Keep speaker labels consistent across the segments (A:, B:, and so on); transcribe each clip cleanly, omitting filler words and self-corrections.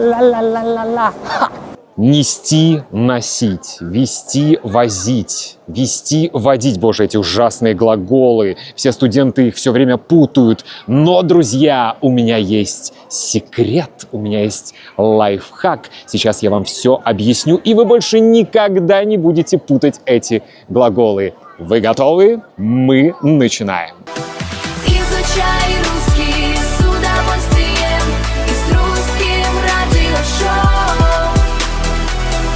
A: Ла-ла-ла-ла-ла. Нести, носить, вести, возить, вести, водить. Боже, эти ужасные глаголы. Все студенты их все время путают. Но, друзья, у меня есть секрет, у меня есть лайфхак. Сейчас я вам все объясню, и вы больше никогда не будете путать эти глаголы. Вы готовы? Мы начинаем.
B: Изучай русский с удовольствием и с русским радиошоу.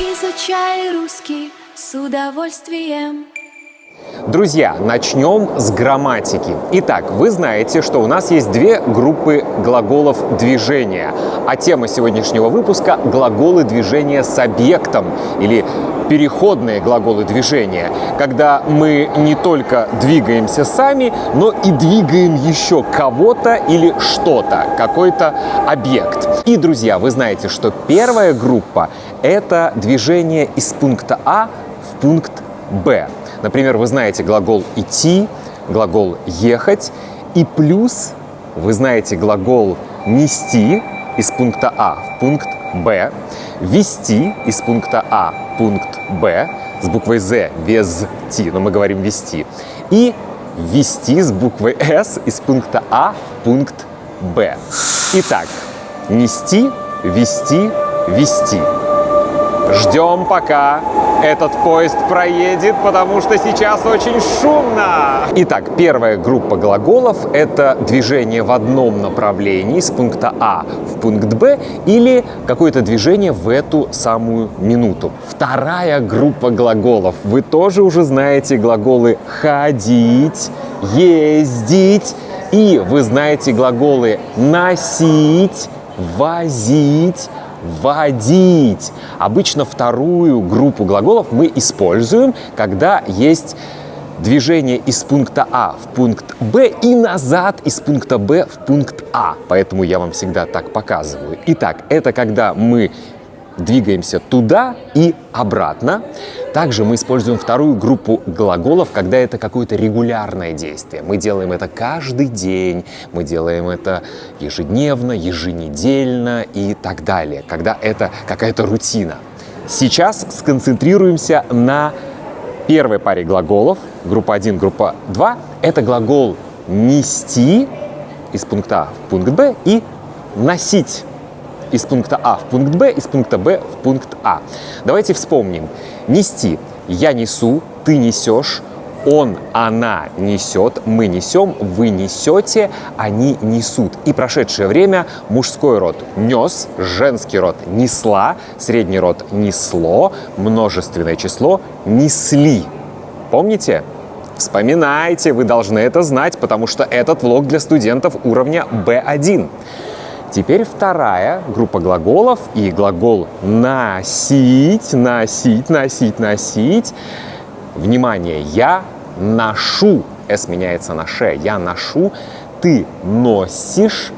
B: Изучай русский с удовольствием.
A: Друзья, начнем с грамматики. Итак, вы знаете, что у нас есть две группы глаголов движения. А тема сегодняшнего выпуска – глаголы движения с объектом или переходные глаголы движения, когда мы не только двигаемся сами, но и двигаем еще кого-то или что-то, какой-то объект. И, друзья, вы знаете, что первая группа – это движение из пункта А в пункт Б. Например, вы знаете глагол «идти», глагол «ехать», и плюс вы знаете глагол «нести» из пункта А в пункт Б, «вести» из пункта А в пункт Б с буквой «З» без «ти», но мы говорим «вести», и «вести» с буквой «С» из пункта А в пункт Б. Итак, «нести», «вести», «вести». Ждем, пока этот поезд проедет, потому что сейчас очень шумно. Итак, первая группа глаголов – это движение в одном направлении с пункта А в пункт Б или какое-то движение в эту самую минуту. Вторая группа глаголов. Вы тоже уже знаете глаголы «ходить», «ездить», и вы знаете глаголы «носить», «возить», водить. Обычно вторую группу глаголов мы используем, когда есть движение из пункта А в пункт Б и назад из пункта Б в пункт А. Поэтому я вам всегда так показываю. Итак, это когда мы двигаемся туда и обратно. Также мы используем вторую группу глаголов, когда это какое-то регулярное действие. Мы делаем это каждый день, мы делаем это ежедневно, еженедельно и так далее, когда это какая-то рутина. Сейчас сконцентрируемся на первой паре глаголов. Группа 1, группа 2. Это глагол «нести» из пункта А в пункт Б и «носить» из пункта А в пункт Б, из пункта Б в пункт А. Давайте вспомним. Нести. Я несу, ты несешь, он, она несет, мы несем, вы несете, они несут. И прошедшее время мужской род нес, женский род несла, средний род несло, множественное число несли. Помните? Вспоминайте, вы должны это знать, потому что этот влог для студентов уровня B1. Теперь вторая группа глаголов, и глагол «носить», «носить», «носить», «носить». Внимание, я ношу, «с» меняется на «ш», я ношу, ты носишь,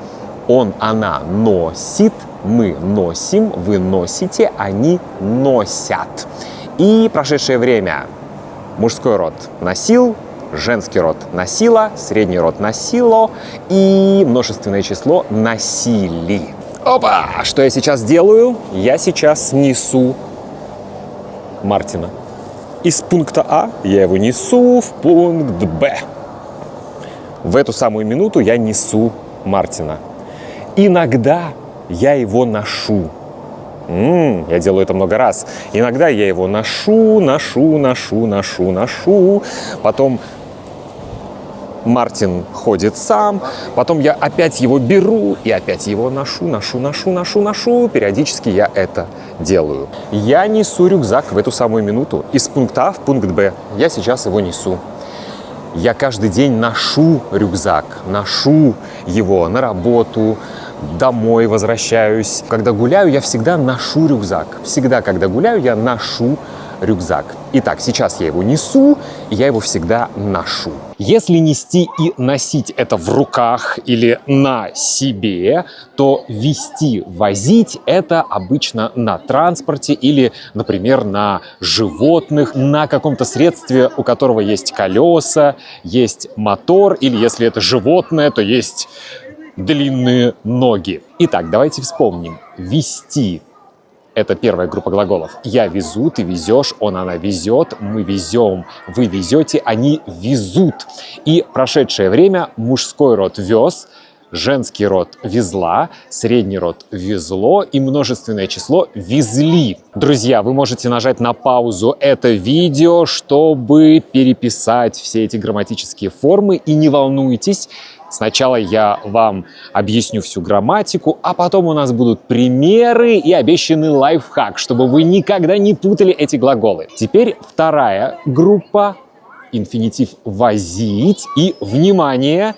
A: он, она носит, мы носим, вы носите, они носят. И прошедшее время мужской род носил, женский род носила, средний род носило и множественное число носили. Опа! Что я сейчас делаю? Я сейчас несу Мартина. Из пункта А я его несу в пункт Б. В эту самую минуту я несу Мартина. Иногда я его ношу. Я делаю это много раз. Иногда я его ношу. Потом Мартин ходит сам. Потом я опять его беру и опять его ношу. Периодически я это делаю. Я несу рюкзак в эту самую минуту из пункта А в пункт Б. Я сейчас его несу. Я каждый день ношу рюкзак. Ношу его на работу, домой возвращаюсь. Когда гуляю, я всегда ношу рюкзак. Всегда, когда гуляю, я ношу рюкзак. Итак, сейчас я его несу, и я его всегда ношу. Если нести и носить это в руках или на себе, то вести, возить это обычно на транспорте или, например, на животных, на каком-то средстве, у которого есть колеса, есть мотор, или если это животное, то есть длинные ноги. Итак, давайте вспомним. Вести – это первая группа глаголов. Я везу, ты везешь, он, она везет, мы везем, вы везете, они везут. И прошедшее время мужской род вез, женский род везла, средний род везло и множественное число везли. Друзья, вы можете нажать на паузу это видео, чтобы переписать все эти грамматические формы. И не волнуйтесь, сначала я вам объясню всю грамматику, а потом у нас будут примеры и обещанный лайфхак, чтобы вы никогда не путали эти глаголы. Теперь вторая группа, инфинитив «возить». И, внимание,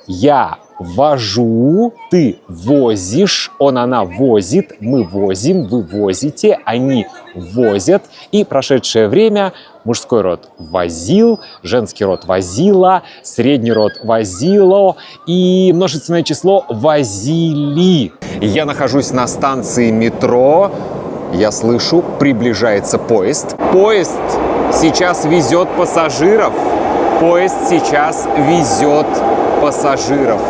A: я вожу, ты возишь, он, она возит, мы возим, вы возите, они возят. И прошедшее время мужской род возил, женский род возила, средний род возило и множественное число возили. Я нахожусь на станции метро, я слышу, приближается поезд. Поезд сейчас везет пассажиров. Поезд сейчас везет пассажиров.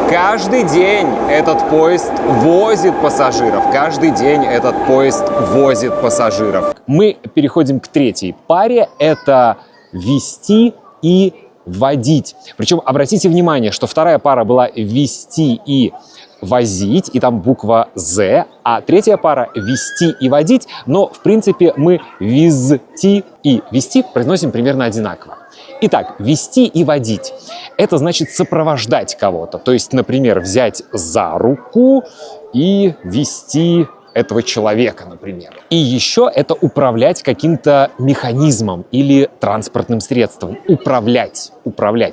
A: Каждый день этот поезд возит пассажиров. Каждый день этот поезд возит пассажиров. Мы переходим к третьей паре. Это вести и водить. Причем обратите внимание, что вторая пара была вести и возить, и там буква «З», а третья пара «вести» и «водить», но, в принципе, мы «везти» и «вести» произносим примерно одинаково. Итак, вести и водить – это значит сопровождать кого-то. То есть, например, взять за руку и вести этого человека, например. И еще это управлять каким-то механизмом или транспортным средством. Управлять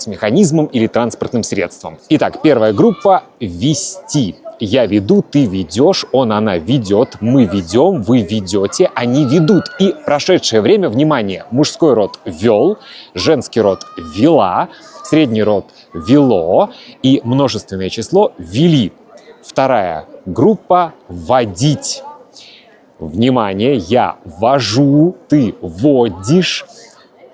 A: механизмом или транспортным средством. Итак, первая группа – вести. Я веду, ты ведешь, он, она ведет, мы ведем, вы ведете, они ведут. И прошедшее время, внимание, мужской род вел, женский род вела, средний род вело и множественное число вели. Вторая группа – водить. Внимание, я вожу, ты водишь,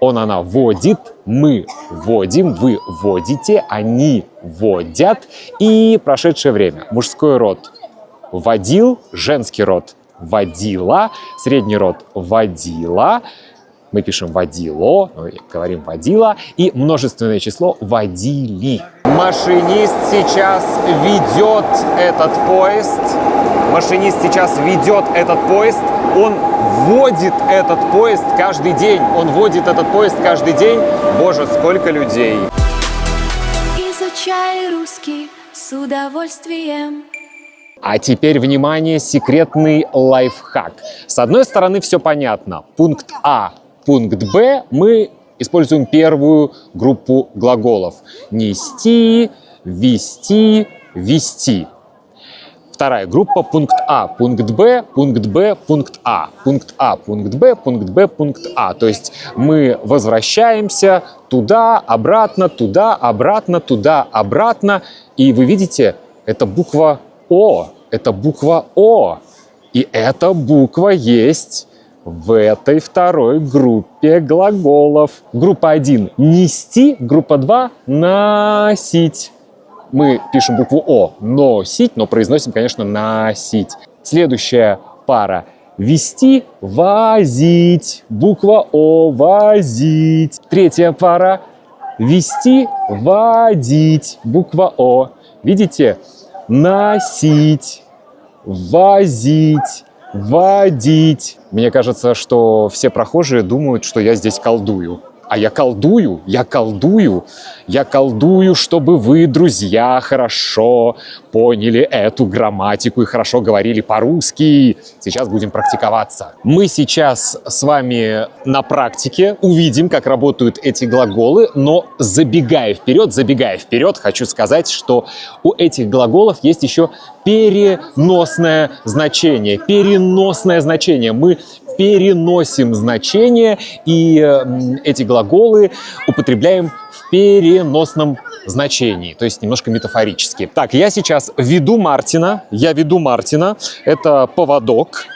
A: он, она водит, мы водим, вы водите, они водят. И прошедшее время. Мужской род водил, женский род водила, средний род водила. Мы пишем водило, говорим водила. И множественное число водили. Машинист сейчас ведет этот поезд. Машинист сейчас ведет этот поезд. Он водит этот поезд каждый день. Он водит этот поезд каждый день. Боже, сколько людей.
B: Изучай русский с удовольствием.
A: А теперь, внимание, секретный лайфхак. С одной стороны, все понятно. Пункт А, пункт Б. Мы используем первую группу глаголов. Нести, вести, вести. Вторая группа – пункт А, пункт Б, пункт Б, пункт А. Пункт А, пункт Б, пункт Б, пункт А. То есть мы возвращаемся туда, обратно, туда, обратно, туда, обратно. И вы видите, это буква О. Это буква О. И эта буква есть в этой второй группе глаголов. Группа 1 – нести, группа 2 – носить. Мы пишем букву О – носить, но произносим, конечно, носить. Следующая пара – вести, возить. Буква О – возить. Третья пара – вести, водить. Буква О. Видите? Носить, возить, водить. Мне кажется, что все прохожие думают, что я здесь колдую. А я колдую, чтобы вы, друзья, хорошо поняли эту грамматику и хорошо говорили по-русски. Сейчас будем практиковаться. Мы сейчас с вами на практике увидим, как работают эти глаголы, но забегая вперед, хочу сказать, что у этих глаголов есть еще переносное значение. Мы переносим значение, и эти глаголы употребляем в переносном значении, то есть немножко метафорически. Так, я сейчас веду Мартина. Это поводок,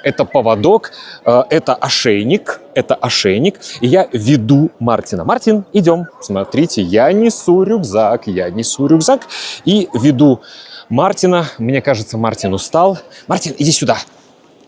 A: это ошейник, и я веду Мартина. Мартин, идем. Смотрите, я несу рюкзак, и веду Мартина. Мне кажется, Мартин устал. Мартин, иди сюда.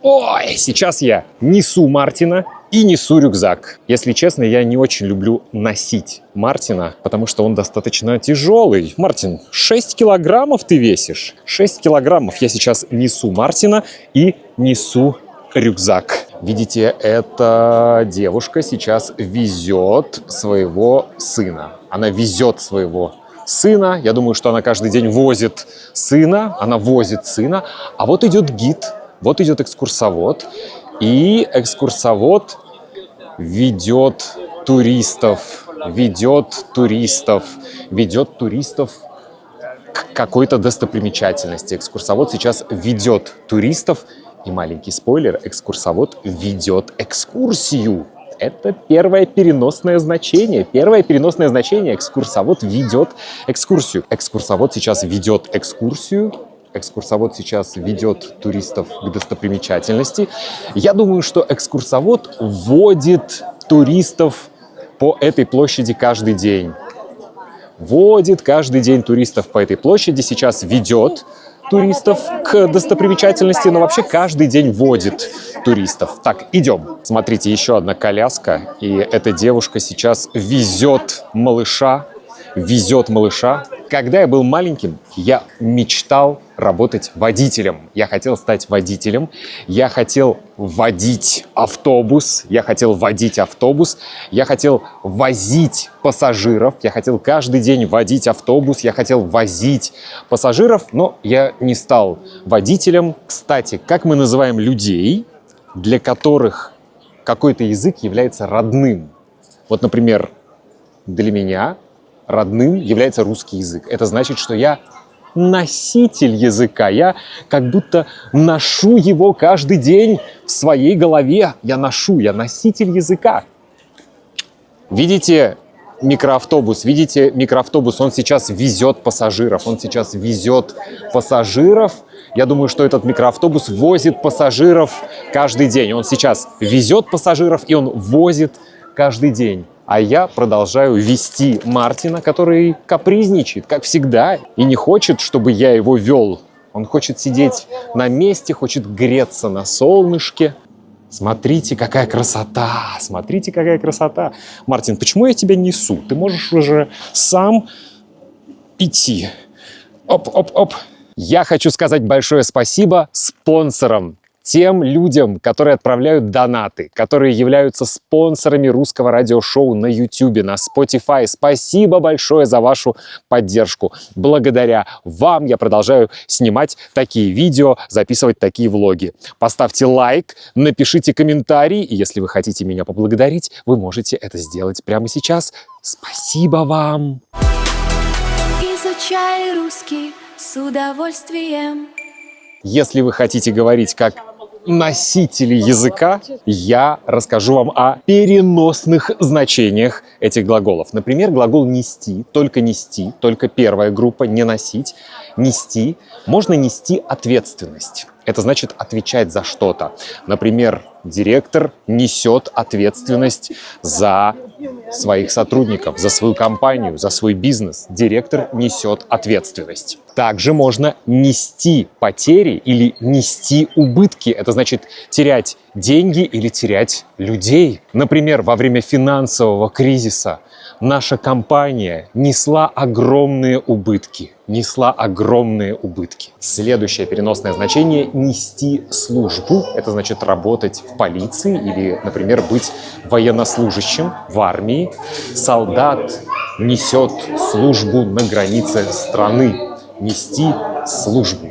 A: Ой, сейчас я несу Мартина и несу рюкзак. Если честно, я не очень люблю носить Мартина, потому что он достаточно тяжелый. Мартин, 6 килограммов ты весишь. 6 килограммов. Я сейчас несу Мартина и несу рюкзак. Видите, эта девушка сейчас везет своего сына. Она везет своего сына. Я думаю, что она каждый день возит сына. Она возит сына. А вот идет гид. Вот идет экскурсовод, и экскурсовод ведет туристов к какой-то достопримечательности. Экскурсовод сейчас ведет туристов, и маленький спойлер, экскурсовод ведет экскурсию. Это первое переносное значение. Первое переносное значение. Экскурсовод ведет экскурсию. Экскурсовод сейчас ведет экскурсию. Экскурсовод сейчас ведет туристов к достопримечательности. Я думаю, что экскурсовод водит туристов по этой площади каждый день. Водит каждый день туристов по этой площади. Сейчас ведет туристов к достопримечательности, но вообще каждый день водит туристов. Так, идем. Смотрите, еще одна коляска. И эта девушка сейчас везет малыша. Когда я был маленьким, я мечтал работать водителем. Я хотел стать водителем. Я хотел водить автобус. Я хотел возить пассажиров. Я хотел каждый день водить автобус. Я хотел возить пассажиров, но я не стал водителем. Кстати, как мы называем людей, для которых какой-то язык является родным? Вот, например, для меня родным является русский язык. Это значит, что я носитель языка. Я как будто ношу его каждый день в своей голове. Я носитель языка. Видите микроавтобус? Он сейчас везет пассажиров. Я думаю, что этот микроавтобус возит пассажиров каждый день. Он сейчас везет пассажиров, и он возит каждый день. А я продолжаю вести Мартина, который капризничает, как всегда, и не хочет, чтобы я его вел. Он хочет сидеть на месте, хочет греться на солнышке. Смотрите, какая красота! Мартин, почему я тебя несу? Ты можешь уже сам идти. Оп. Я хочу сказать большое спасибо спонсорам. Тем людям, которые отправляют донаты, которые являются спонсорами русского радиошоу на YouTube, на Spotify. Спасибо большое за вашу поддержку. Благодаря вам я продолжаю снимать такие видео, записывать такие влоги. Поставьте лайк, напишите комментарий, и если вы хотите меня поблагодарить, вы можете это сделать прямо сейчас. Спасибо вам!
B: Изучай русский с удовольствием.
A: Если вы хотите говорить как носители языка, я расскажу вам о переносных значениях этих глаголов. Например, глагол нести, только первая группа, не носить. Нести, можно нести ответственность. Это значит отвечать за что-то. Например, директор несет ответственность за своих сотрудников, за свою компанию, за свой бизнес. Директор несет ответственность. Также можно нести потери или нести убытки. Это значит терять деньги или терять людей. Например, во время финансового кризиса наша компания несла огромные убытки. Следующее переносное значение – нести службу. Это значит работать в полиции или, например, быть военнослужащим в армии. Солдат несет службу на границе страны. Нести службу.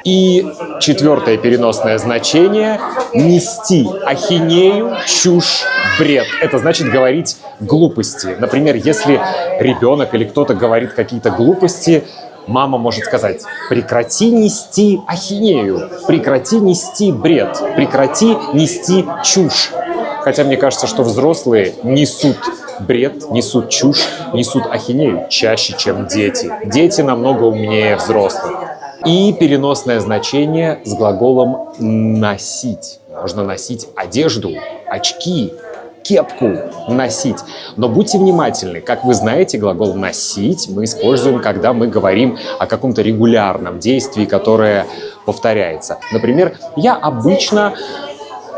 A: И четвертое переносное значение – нести ахинею, чушь, бред. Это значит говорить глупости. Например, если ребенок или кто-то говорит какие-то глупости, мама может сказать: прекрати нести ахинею, прекрати нести бред, прекрати нести чушь. Хотя мне кажется, что взрослые несут бред, несут чушь, несут ахинею чаще, чем дети. Дети намного умнее взрослых. И переносное значение с глаголом «носить». Можно носить одежду, очки, кепку носить. Но будьте внимательны. Как вы знаете, глагол «носить» мы используем, когда мы говорим о каком-то регулярном действии, которое повторяется. Например, я обычно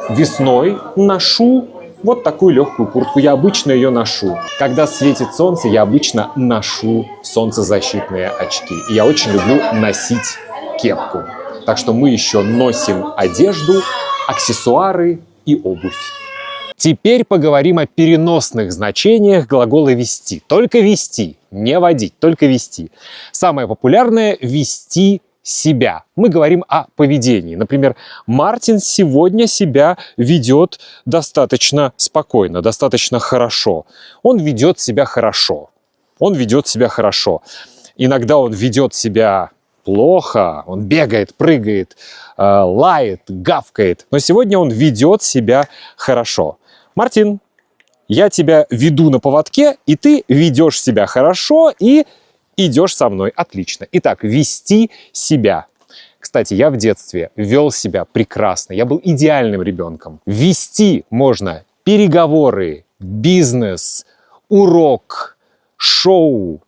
A: весной ношу вот такую легкую куртку. Я обычно ее ношу. Когда светит солнце, я обычно ношу солнцезащитные очки. И я очень люблю носить кепку. Так что мы еще носим одежду, аксессуары и обувь. Теперь поговорим о переносных значениях глагола «вести». Только вести, не водить, только вести. Самое популярное – вести себя. Мы говорим о поведении. Например, Мартин сегодня себя ведет достаточно спокойно, достаточно хорошо. Он ведет себя хорошо. Он ведет себя хорошо. Иногда он ведет себя плохо, он бегает, прыгает, лает, гавкает. Но сегодня он ведет себя хорошо. Мартин, я тебя веду на поводке, и ты ведешь себя хорошо и идешь со мной. Отлично. Итак, вести себя. Кстати, я в детстве вел себя прекрасно. Я был идеальным ребенком. Вести можно переговоры, бизнес, урок, шоу,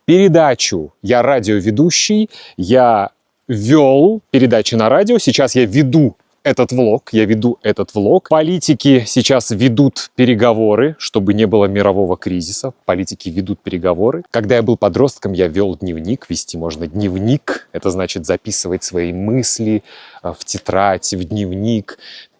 A: передачу. Я радиоведущий, я вел передачи на радио. Сейчас я веду этот влог. Политики сейчас ведут переговоры, чтобы не было мирового кризиса. Политики ведут переговоры. Когда я был подростком, я вел дневник. Вести можно дневник. Это значит записывать свои мысли в тетрадь, в дневник,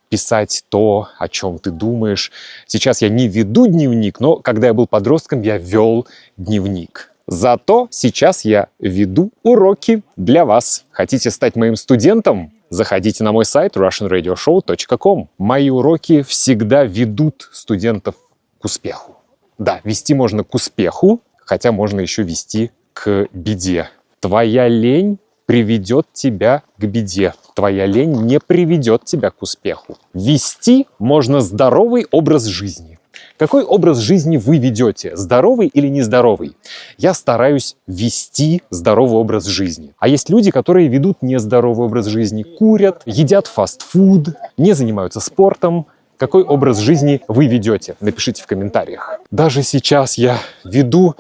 A: писать то, о чем ты думаешь. Сейчас я не веду дневник, но когда я был подростком, я вел дневник. Зато сейчас я веду уроки для вас. Хотите стать моим студентом? Заходите на мой сайт russianradioshow.com. Мои уроки всегда ведут студентов к успеху. Да, вести можно к успеху, хотя можно еще вести к беде. Твоя лень приведет тебя к беде. Твоя лень не приведет тебя к успеху. Вести можно здоровый образ жизни. Какой образ жизни вы ведете? Здоровый или нездоровый? Я стараюсь вести здоровый образ жизни. А есть люди, которые ведут нездоровый образ жизни. Курят, едят фастфуд, не занимаются спортом. Какой образ жизни вы ведете? Напишите в комментариях. Даже сейчас я веду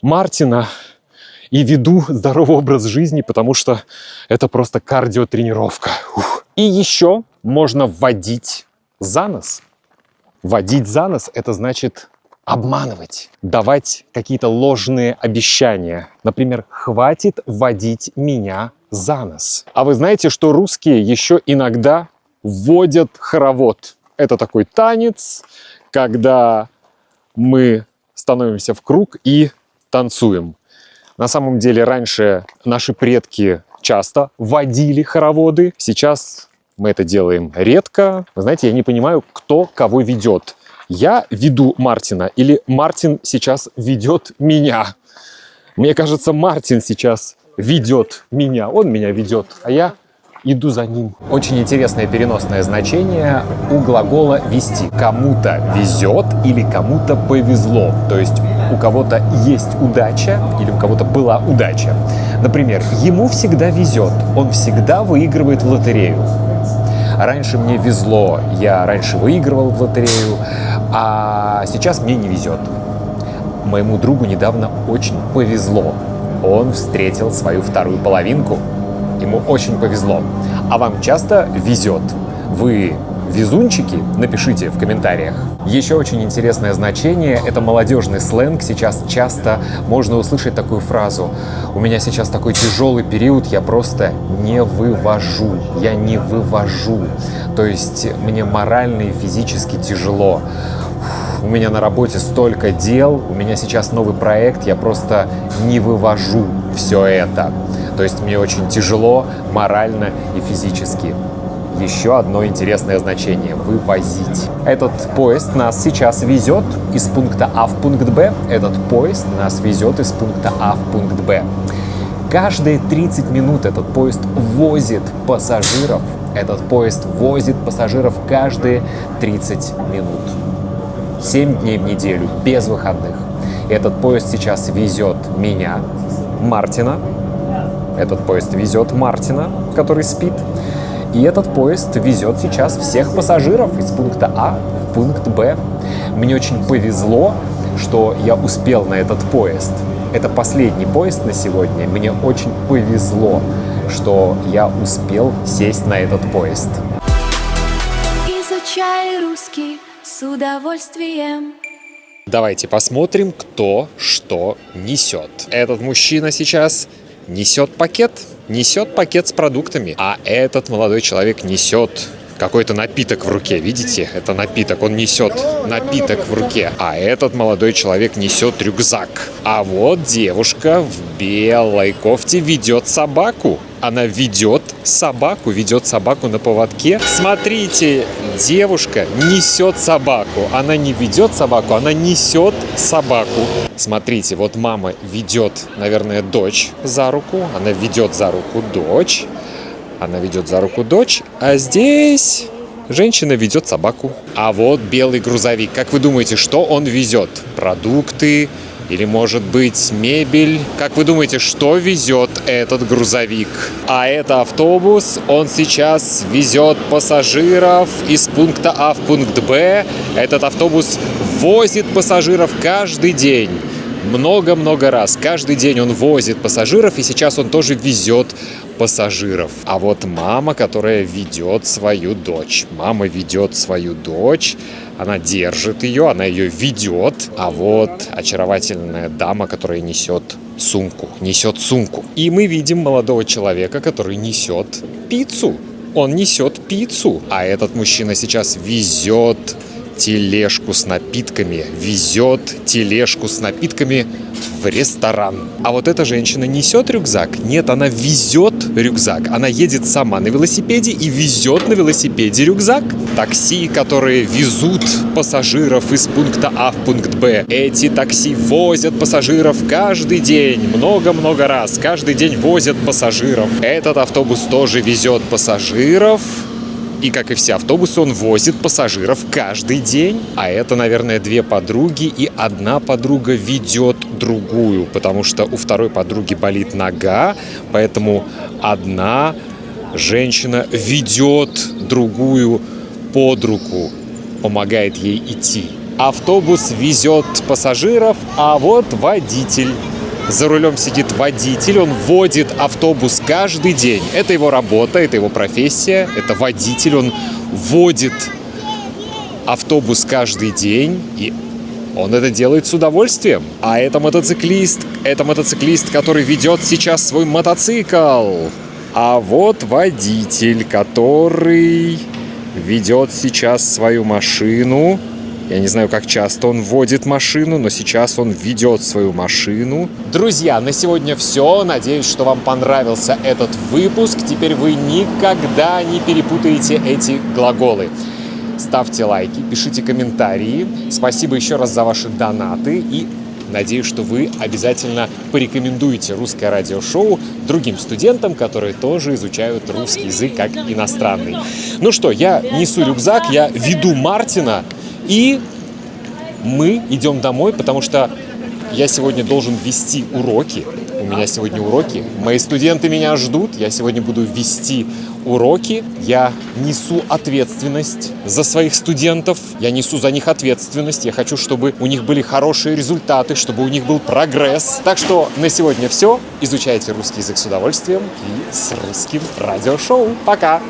A: Мартина и веду здоровый образ жизни, потому что это просто кардиотренировка. И еще можно водить за нос. Водить за нос – это значит обманывать, давать какие-то ложные обещания. Например, «хватит водить меня за нос». А вы знаете, что русские еще иногда вводят хоровод? Это такой танец, когда мы становимся в круг и танцуем. На самом деле раньше наши предки часто водили хороводы, сейчас мы это делаем редко. Вы знаете, я не понимаю, кто кого ведет. Я веду Мартина или Мартин сейчас ведет меня? Мне кажется, Мартин сейчас ведет меня. Он меня ведет, а я иду за ним. Очень интересное переносное значение у глагола «вести». Кому-то везет или кому-то повезло. То есть у кого-то есть удача или у кого-то была удача. Например, ему всегда везет. Он всегда выигрывает в лотерею. Раньше мне везло, я раньше выигрывал в лотерею, а сейчас мне не везет. Моему другу недавно очень повезло. Он встретил свою вторую половинку. Ему очень повезло. А вам часто везет? Вы везунчики? Напишите в комментариях. Еще очень интересное значение – это молодежный сленг. Сейчас часто можно услышать такую фразу: «У меня сейчас такой тяжелый период, я просто не вывожу». Я не вывожу. То есть мне морально и физически тяжело. У меня на работе столько дел, у меня сейчас новый проект, я просто не вывожу все это. То есть мне очень тяжело морально и физически. Еще одно интересное значение – вывозить. Этот поезд нас сейчас везет из пункта А в пункт Б. Этот поезд нас везет из пункта А в пункт Б. Каждые 30 минут этот поезд возит пассажиров. Этот поезд возит пассажиров каждые 30 минут. 7 дней в неделю, без выходных. Этот поезд сейчас везет меня, Мартина. Этот поезд везет Мартина, который спит. И этот поезд везет сейчас всех пассажиров из пункта А в пункт Б. Мне очень повезло, что я успел на этот поезд. Это последний поезд на сегодня. Мне очень повезло, что я успел сесть на этот поезд.
B: Изучай русский с удовольствием.
A: Давайте посмотрим, кто что несет. Этот мужчина сейчас несет пакет с продуктами, а этот молодой человек несет какой-то напиток в руке. Видите? Это напиток. Он несет напиток в руке. А этот молодой человек несет рюкзак. А вот девушка в белой кофте ведет собаку. Она ведет собаку на поводке. Смотрите, девушка несет собаку. Она не ведет собаку, она несет собаку. Смотрите, вот мама ведет, наверное, дочь за руку. Она ведет за руку дочь. Она ведет за руку дочь, а здесь женщина ведет собаку. А вот белый грузовик. Как вы думаете, что он везет? Продукты или, может быть, мебель? Как вы думаете, что везет этот грузовик? А это автобус. Он сейчас везет пассажиров из пункта А в пункт Б. Этот автобус возит пассажиров каждый день. Много-много раз. Каждый день он возит пассажиров, и сейчас он тоже везет пассажиров. А вот мама, которая ведет свою дочь. Мама ведет свою дочь, она держит ее, она ее ведет. А вот очаровательная дама, которая несет сумку. И мы видим молодого человека, который несет пиццу. Он несет пиццу. А этот мужчина сейчас везет тележку с напитками, в ресторан. А вот эта женщина несет рюкзак? Нет, она везет рюкзак. Она едет сама на велосипеде и везет на велосипеде рюкзак. Такси, которые везут пассажиров из пункта А в пункт Б. Эти такси возят пассажиров каждый день, много-много раз. Каждый день возят пассажиров. Этот автобус тоже везет пассажиров. И, как и все автобусы, он возит пассажиров каждый день. А это, наверное, две подруги, и одна подруга ведет другую, потому что у второй подруги болит нога, поэтому одна женщина ведет другую под руку, помогает ей идти. Автобус везет пассажиров, а вот водитель. За рулем сидит водитель, он водит автобус каждый день. Это его работа, это его профессия, это водитель, он водит автобус каждый день, и он это делает с удовольствием. А это мотоциклист, который ведет сейчас свой мотоцикл. А вот водитель, который ведет сейчас свою машину. Я не знаю, как часто он водит машину, но сейчас он ведет свою машину. Друзья, на сегодня все. Надеюсь, что вам понравился этот выпуск. Теперь вы никогда не перепутаете эти глаголы. Ставьте лайки, пишите комментарии. Спасибо еще раз за ваши донаты. И надеюсь, что вы обязательно порекомендуете русское радиошоу другим студентам, которые тоже изучают русский язык как иностранный. Ну что, я несу рюкзак, я веду Мартина. И мы идем домой, потому что я сегодня должен вести уроки. У меня сегодня уроки. Мои студенты меня ждут. Я сегодня буду вести уроки. Я несу ответственность за своих студентов. Я несу за них ответственность. Я хочу, чтобы у них были хорошие результаты, чтобы у них был прогресс. Так что на сегодня все. Изучайте русский язык с удовольствием и с русским радиошоу. Пока!